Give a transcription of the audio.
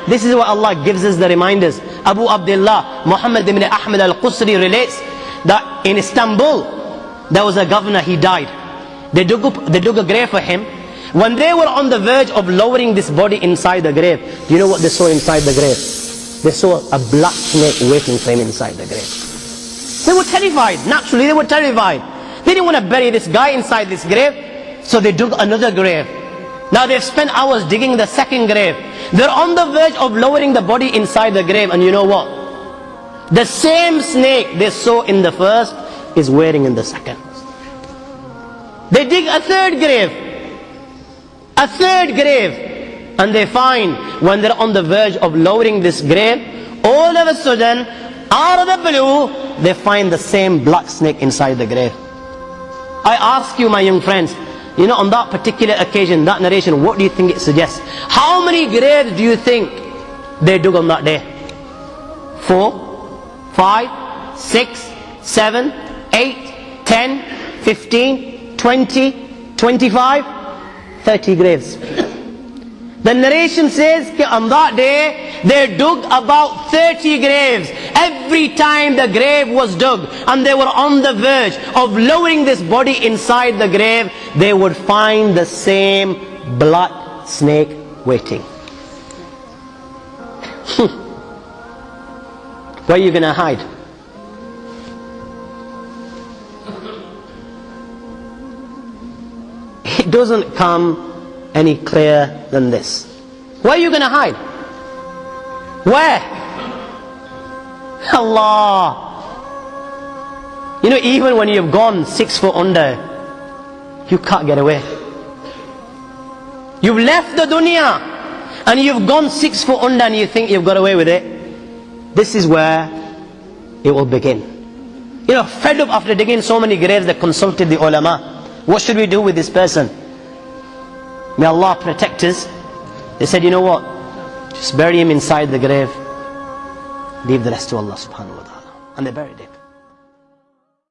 This is what Allah gives us the reminders. Abu Abdullah Muhammad ibn Ahmad al-Qusri relates that in Istanbul there was a governor, he died. They dug a grave for him. When they were on the verge of lowering this body inside the grave, do you know what they saw inside the grave? They saw a black snake waiting for him inside the grave. They were terrified. Naturally they were terrified. They didn't want to bury this guy inside this grave, so they dug another grave. Now they've spent hours digging the second grave. They're on the verge of lowering the body inside the grave, and you know what? The same snake they saw in the first is waiting in the second. They dig a third grave. A third grave. And they find, when they're on the verge of lowering this grave, all of a sudden, out of the blue, they find the same black snake inside the grave. I ask you, my young friends, you know, on that particular occasion, that narration, what do you think it suggests? How many graves do you think they dug on that day? 4, 5, 6, 7, 8, 10, 15, 20, 25, 30 graves. The narration says that on that day they dug about 30 graves. Every time the grave was dug and they were on the verge of lowering this body inside the grave, they would find the same black snake waiting. Where are you going to hide? It doesn't come any clearer than this. Where are you going to hide? Where? Allah. You know, even when you've gone 6 foot under, you can't get away. You've left the dunya and you've gone 6 foot under and you think you've got away with it. This is where it will begin. You know, fed up after digging so many graves, they consulted the ulama. What should we do with this person? May Allah protect us. They said, you know what? Just bury him inside the grave. Leave the rest to Allah subhanahu wa ta'ala. And they buried him.